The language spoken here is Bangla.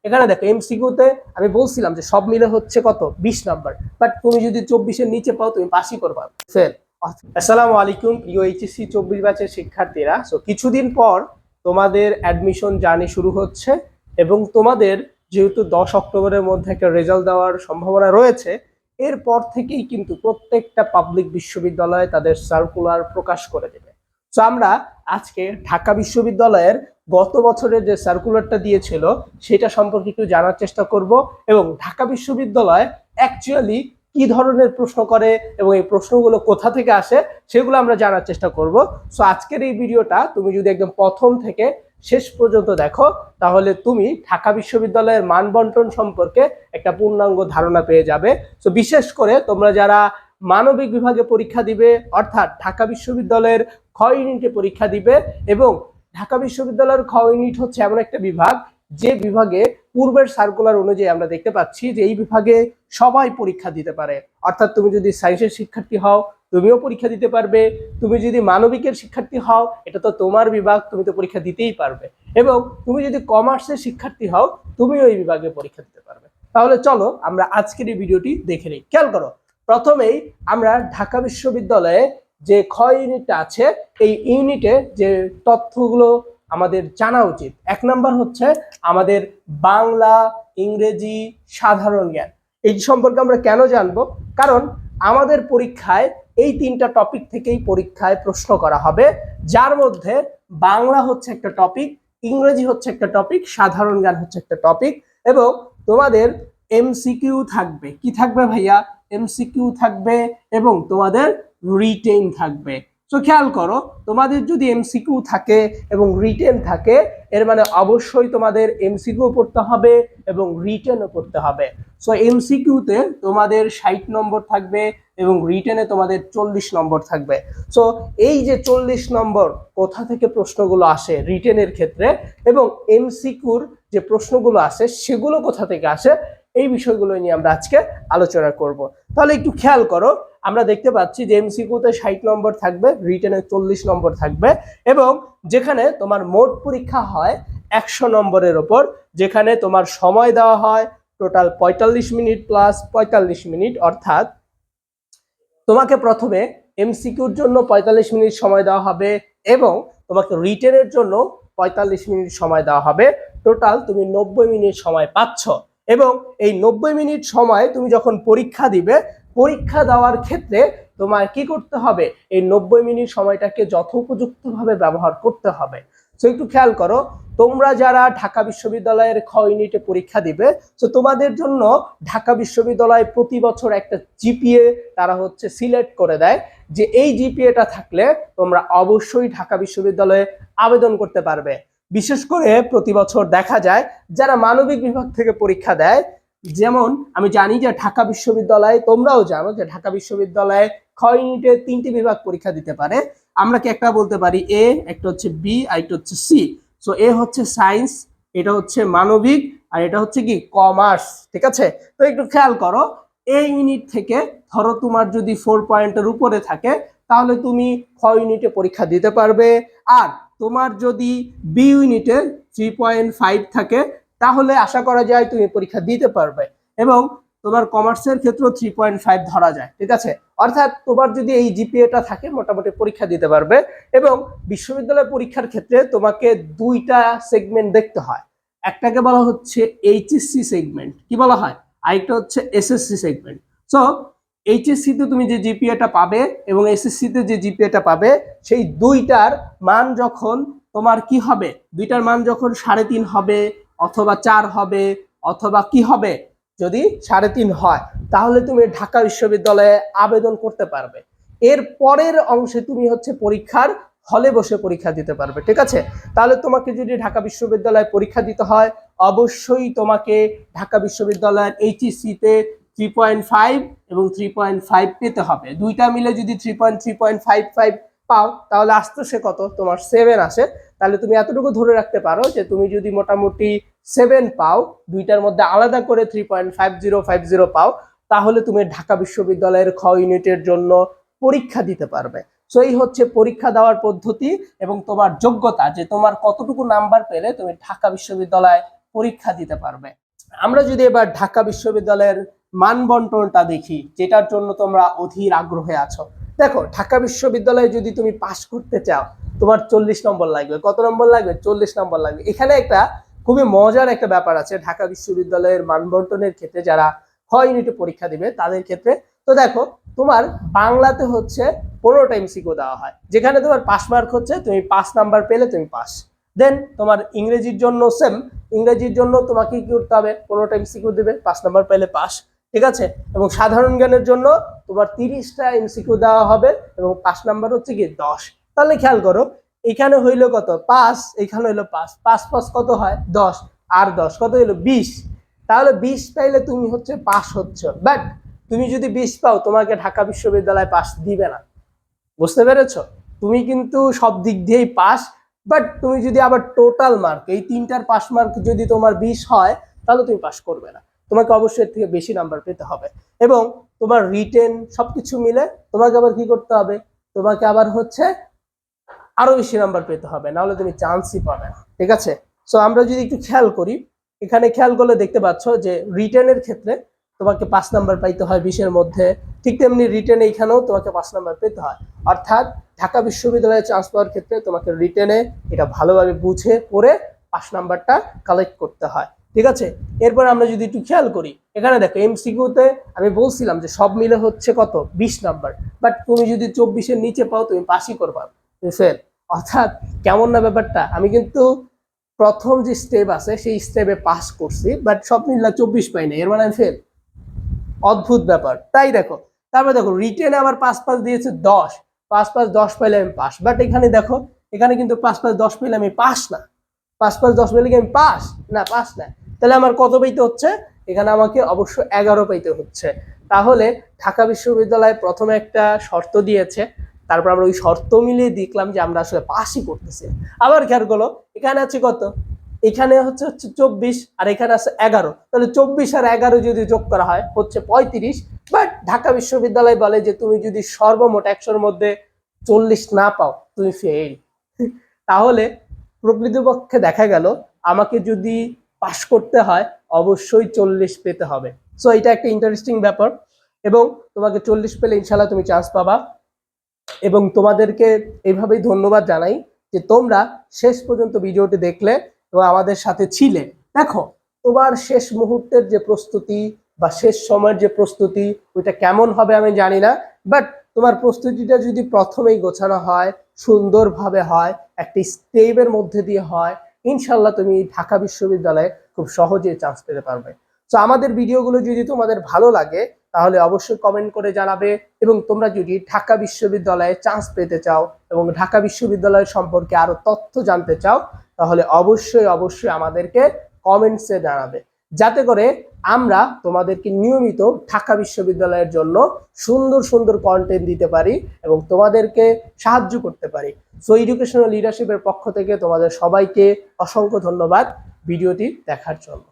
এখানে দেখো এমসিকিউতে আমি বলছিলাম যে সব মিলে হচ্ছে কত 20 নাম্বার, বাট তুমি যদি 24 এর নিচে পাও তুমি পাসই করবা, ফেল। আসসালামু আলাইকুম প্রিয় এইচএসসি 24 ব্যাচের শিক্ষার্থীরা। সো কিছুদিন পর তোমাদের অ্যাডমিশন জার্নি শুরু হচ্ছে এবং তোমাদের যেহেতু 10 অক্টোবরের মধ্যে একটা রেজাল্ট দেওয়ার সম্ভাবনা রয়েছে, এরপর থেকেই কিন্তু প্রত্যেকটা পাবলিক বিশ্ববিদ্যালয় তাদের সার্কুলার প্রকাশ করে দেবে। সো আমরা আজকে ঢাকা বিশ্ববিদ্যালয়ের গত বছরের যে সার্কুলারটা দিয়েছিল সেটা সম্পর্কে একটু জানার চেষ্টা করব এবং ঢাকা বিশ্ববিদ্যালয় অ্যাকচুয়ালি কি ধরনের প্রশ্ন করে এবং এই প্রশ্নগুলো কোথা থেকে আসে সেগুলো আমরা জানার চেষ্টা করব। সো আজকের এই ভিডিওটা তুমি যদি একদম প্রথম থেকে শেষ পর্যন্ত দেখো তাহলে তুমি ঢাকা বিশ্ববিদ্যালয়ের মান বন্টন সম্পর্কে একটা পূর্ণাঙ্গ ধারণা পেয়ে যাবে। সো বিশেষ করে তোমরা যারা মানবিক বিভাগে পরীক্ষা দিবে, অর্থাৎ ঢাকা বিশ্ববিদ্যালয়ের খ ইউনিটে পরীক্ষা দিবে, এবং ঢাকা বিশ্ববিদ্যালয়ের খ ইউনিট হচ্ছে এমন একটা বিভাগ যে বিভাগে পূর্বের সার্কুলার অনুযায়ী আমরা দেখতে পাচ্ছি যে এই বিভাগে সবাই পরীক্ষা দিতে পারে। অর্থাৎ তুমি যদি সায়েন্সের শিক্ষার্থী হও তুমিও পরীক্ষা দিতে পারবে, তুমি যদি মানবিকের শিক্ষার্থী হও এটা তো তোমার বিভাগ, তুমি তো পরীক্ষা দিতেই পারবে, এবং তুমি যদি কমার্সের শিক্ষার্থী হও তুমিও এই বিভাগে পরীক্ষা দিতে পারবে। তাহলে চলো আমরা আজকের এই ভিডিওটি দেখে নিই। খেয়াল করো, প্রথমেই আমরা ঢাকা বিশ্ববিদ্যালয়ে যে খ ইউনিটটা আছে এই ইউনিটে যে তথ্যগুলো আমাদের জানা উচিত, এক নাম্বার হচ্ছে আমাদের বাংলা, ইংরেজি, সাধারণ জ্ঞান। এই সম্পর্কে আমরা কেন জানবো? কারণ আমাদের পরীক্ষায় এই তিনটা টপিক থেকেই পরীক্ষায় প্রশ্ন করা হবে, যার মধ্যে বাংলা হচ্ছে একটা টপিক, ইংরেজি হচ্ছে একটা টপিক, সাধারণ জ্ঞান হচ্ছে একটা টপিক, এবং তোমাদের এমসিকিউ থাকবে। কি থাকবে ভাইয়া? এমসিকিউ থাকবে এবং তোমাদের রিটেন থাকবে। তো খেয়াল করো, তোমাদের যদি এমসিকিউ থাকে এবং রিটেন থাকে এর মানে অবশ্যই তোমাদের এমসিকিউ পড়তে হবে এবং রিটেনও পড়তে হবে। সো এমসিকিউতে তোমাদের 60 নম্বর থাকবে এবং রিটেনে তোমাদের 40 নম্বর থাকবে। সো এই যে 40 নম্বর কোথা থেকে প্রশ্নগুলো আসে রিটেনের ক্ষেত্রে এবং এমসিকিউর যে প্রশ্নগুলো আসে সেগুলো কোথা থেকে আসে, এই বিষয়গুলো নিয়ে আমরা আজকে আলোচনা করব। তাহলে একটু খেয়াল করো, আমরা দেখতে পাচ্ছি যে এমসিকিউতে 60 নম্বর থাকবে, রিটেনে 40 নম্বর থাকবে, এবং যেখানে তোমার মোট পরীক্ষা হয় 100 নম্বরের ওপর, যেখানে তোমার সময় দেওয়া হয় টোটাল 45 মিনিট প্লাস 45 মিনিট, অর্থাৎ তোমাকে প্রথমে এমসিকিউর জন্য 45 মিনিট সময় দেওয়া হবে এবং তোমাকে রিটেনের জন্য 45 মিনিট সময় দেওয়া হবে। টোটাল তুমি 90 মিনিট সময় পাচ্ছ, এবং এই 90 মিনিট সময় তুমি যখন পরীক্ষা দিবে, পরীক্ষা দেওয়ার ক্ষেত্রে তোমার কি করতে হবে? এই 90 মিনিট সময়টাকে যথোপযুক্তভাবে ব্যবহার করতে হবে। তো একটু খেয়াল করো, তোমরা যারা ঢাকা বিশ্ববিদ্যালয়ের খ ইউনিটে পরীক্ষা দিবে, তো তোমাদের জন্য ঢাকা বিশ্ববিদ্যালয় প্রতি বছর একটা জিপিএ তারা হচ্ছে সিলেক্ট করে দেয়, যে এই জিপিএটা থাকলে তোমরা অবশ্যই ঢাকা বিশ্ববিদ্যালয়ে আবেদন করতে পারবে। বিশেষ করে প্রতি বছর দেখা যায় যারা মানবিক বিভাগ থেকে পরীক্ষা দেয়, যেমন আমি জানি যে ঢাকা বিশ্ববিদ্যালয়ে, তোমরাও জানো যে ঢাকা বিশ্ববিদ্যালয়ে খ ইউনিটে 3টি বিভাগ পরীক্ষা দিতে পারে। আমরা কি একটা বলতে পারি এ, একটা হচ্ছে বি, আর একটা হচ্ছে সি। সো এ হচ্ছে সায়েন্স, এটা হচ্ছে মানবিক, আর এটা হচ্ছে কি কমার্স। ঠিক আছে, তো একটু খেয়াল করো, এই ইউনিট থেকে ধরো তোমার যদি 4 পয়েন্টের উপরে থাকে তাহলে তুমি খ ইউনিটে পরীক্ষা দিতে পারবে, আর তোমার যদি বি ইউনিটে 3.5 থাকে তাহলে আশা করা যায় তুমি পরীক্ষা দিতে পারবে, এবং তোমার কমার্সের ক্ষেত্রেও 3.5 ধরা যায়। ঠিক আছে, অর্থাৎ তোমার যদি এই জিপিএটা থাকে মোটামুটি পরীক্ষা দিতে পারবে। এবং বিশ্ববিদ্যালয় পরীক্ষার ক্ষেত্রে তোমাকে দুইটা সেগমেন্ট দেখতে হয়, একটাকে বলা হচ্ছে এইচএসসি সেগমেন্ট, কি বলা হয়, আরেকটা হচ্ছে এসএসসি সেগমেন্ট। সো এইচএসসি তে তুমি যে জিপিএটা পাবে এবং এসএসসি তে যে জিপিএটা পাবে, সেই দুইটার মান যখন তোমার কি হবে, দুইটার মান যখন 3.5 হবে অথবা 4 হবে অথবা কি হবে, যদি 3.5 হয় তাহলে তুমি ঢাকা বিশ্ববিদ্যালয়ে আবেদন করতে পারবে। এর পরের অংশে তুমি হচ্ছে পরীক্ষার হলে বসে পরীক্ষা দিতে পারবে। ঠিক আছে, তাহলে তোমাকে যদি ঢাকা বিশ্ববিদ্যালয়ে পরীক্ষা দিতে হয় অবশ্যই তোমাকে ঢাকা বিশ্ববিদ্যালয়ের এইচএসসি তে 3.5 এবং 3.5 পেতে হবে। দুইটা মিলে যদি 3.55 পাও তাহলে আসতো সে কত, তোমার 7 আসে। তাহলে তুমি এতটুকু ধরে রাখতে পারো যে তুমি যদি মোটামুটি 7 পাও, দুইটার মধ্যে আলাদা করে 3.5050 পাও, তাহলে তুমি ঢাকা বিশ্ববিদ্যালয়ের খ ইউনিটের জন্য পরীক্ষা দিতে পারবে। সো এই হচ্ছে পরীক্ষা দেওয়ার পদ্ধতি এবং তোমার যোগ্যতা, যে তোমার কতটুকু নাম্বার পেলে তুমি ঢাকা বিশ্ববিদ্যালয়ে পরীক্ষা দিতে পারবে। আমরা যদি এবার ঢাকা বিশ্ববিদ্যালয়ের মান বন্টনটা দেখি, যেটার জন্য তোমরা অধীর আগ্রহে আছো। দেখো, ঢাকা বিশ্ববিদ্যালয়ে যদি তুমি পাশ করতে চাও, তোমার 40 নম্বর লাগবে। কত নম্বর লাগবে? 40 নম্বর লাগবে। এখানে একটা খুবই মজার একটা ব্যাপার আছে ঢাকা বিশ্ববিদ্যালয়ের মান বন্টনের ক্ষেত্রে, যারা খ ইউনিটে পরীক্ষা দিবে তাদের ক্ষেত্রে। তো দেখো, তোমার বাংলাতে হচ্ছে 15টা এমসিকিউ দেওয়া হয়, যেখানে তোমার পাস মার্ক হচ্ছে তুমি 5 নাম্বার পেলে তুমি পাস। দেন তোমার ইংরেজির জন্য সেম, ইংরেজির জন্য তোমাকে কি করতে হবে? 15টা এমসিকিউ দেবে, 5 নাম্বার পেলে পাস, ঠিক আছে। এবং সাধারণ জ্ঞানের জন্য তোমার 30টা এমসিকিউ দেওয়া হবে এবং 5 নাম্বার হচ্ছে কি 10। তাহলে খেয়াল করো, এখানে হইলো কত? 5, এখানে হইলো 5, 5 5 কত হয়? 10, আর 10 কত হইলো? 20। তাহলে 20 পাইলে তুমি হচ্ছে পাস হচ্ছে। বাট তুমি যদি 20 পাও, তোমাকে ঢাকা বিশ্ববিদ্যালয় পাস দিবে না। বুঝতে পেরেছো? তুমি কিন্তু সব দিক দিয়েই পাস, বাট তুমি যদি আবার টোটাল মার্ক, এই তিনটার পাস মার্ক যদি তোমার 20 হয়, তাহলে তুমি পাস করবে না। তোমাকে অবশ্যই এর থেকে বেশি নাম্বার পেতে হবে। এবং তোমার রিটেন সবকিছু মিলে তোমাকে আবার কি করতে হবে? তোমাকে আবার হচ্ছে আরো বেশি নাম্বার পেতে হবে, নাহলে তুমি চান্সই পাবে না, ঠিক আছে। সো আমরা যদি একটু খেয়াল করি, এখানে খেয়াল করলে দেখতে পাচ্ছ যে রিটেনের ক্ষেত্রে তোমাকে 5 নাম্বার পাইতে হয় 20-এর মধ্যে। ঠিক তেমনি রিটেনে এখানেও তোমাকে 5 নাম্বার পেতে হয়। অর্থাৎ ঢাকা বিশ্ববিদ্যালয়ে চান্স পাওয়ার ক্ষেত্রে তোমাকে রিটেনে এটা ভালোভাবে বুঝে পড়ে 5 নাম্বারটা কালেক্ট করতে হয়, ঠিক আছে। এরপর আমরা যদি একটু খেয়াল করি, এখানে দেখো এমসিকিউতে আমি বলছিলাম যে সব মিলে হচ্ছে কত? 20 নাম্বার। বাট তুমি যদি 24-এর নিচে পাও, তুমি পাসই করবা, তুমি ফেল। অর্থাৎ কেমন না ব্যাপারটা? আমি কিন্তু প্রথম যে স্টেপ আছে সেই স্টেপে পাস করছি, বাট সব মিললা 24 পাই না, এর মানে আমি ফেল। অদ্ভুত ব্যাপার, তাই দেখো। তারপরে দেখো রিটেনে আবার 5 5 দিয়েছে 10, 5 5 10 পাইলে আমি পাস। বাট এখানে দেখো, এখানে কিন্তু 5 5 10 পেলে আমি পাস না। 5 5 10 পেলে কি আমি পাস? না, পাস না। তাহলে আমার কত পাইতে হচ্ছে? এখানে আমাকে অবশ্য 11 পাইতে হচ্ছে। তাহলে ঢাকা বিশ্ববিদ্যালয় প্রথমে একটা শর্ত দিয়েছে, তারপর আমরা ওই শর্ত মিলিয়ে দেখলাম যে আমরা আসলে পাসই করতেছি। আবার খেয়াল করো, এখানে আছে কত? এখানে হচ্ছে 24 আর এখানে আছে 11। তাহলে 24 আর 11 যদি যোগ করা হয় হচ্ছে 35। বাট ঢাকা বিশ্ববিদ্যালয় বলে যে তুমি যদি সর্বমোট 100-এর মধ্যে 40 না পাও, তুমি ফেল। তাহলে প্রকৃতপক্ষে দেখা গেল আমাকে যদি পাস করতে হয়, অবশ্যই 40 পেতে হবে। সো এটা একটা ইন্টারেস্টিং ব্যাপার। এবং তোমাকে 40 পেলে ইনশাল্লাহ তুমি চান্স পাবা। এবং তোমাদেরকে এইভাবেই ধন্যবাদ জানাই যে তোমরা শেষ পর্যন্ত ভিডিওটি দেখলে এবং আমাদের সাথে ছিলে। দেখো, তোমার শেষ মুহূর্তের যে প্রস্তুতি বা শেষ সময়ের যে প্রস্তুতি, ওইটা কেমন হবে আমি জানি না। বাট তোমার প্রস্তুতিটা যদি প্রথমেই গোছানো হয়, সুন্দরভাবে হয়, একটি স্টেপের মধ্যে দিয়ে হয়, ইনশাল্লাহ তুমি ঢাকা বিশ্ববিদ্যালয়ে খুব সহজেই চান্স পেতে পারবে। তো আমাদের ভিডিওগুলো যদি তোমাদের ভালো লাগে, তাহলে অবশ্যই কমেন্ট করে জানাবে। এবং তোমরা যদি ঢাকা বিশ্ববিদ্যালয়ে চান্স পেতে চাও এবং ঢাকা বিশ্ববিদ্যালয় সম্পর্কে আরো তথ্য জানতে চাও, তাহলে অবশ্যই অবশ্যই আমাদেরকে কমেন্টসে জানাবে, যাতে করে আমরা তোমাদেরকে নিয়মিত ঢাকা বিশ্ববিদ্যালয়ের জন্য সুন্দর সুন্দর কন্টেন্ট দিতে পারি এবং তোমাদেরকে সাহায্য করতে পারি। সো এডুকেশনাল লিডারশিপের পক্ষ থেকে তোমাদের সবাইকে অসংখ্য ধন্যবাদ ভিডিওটি দেখার জন্য।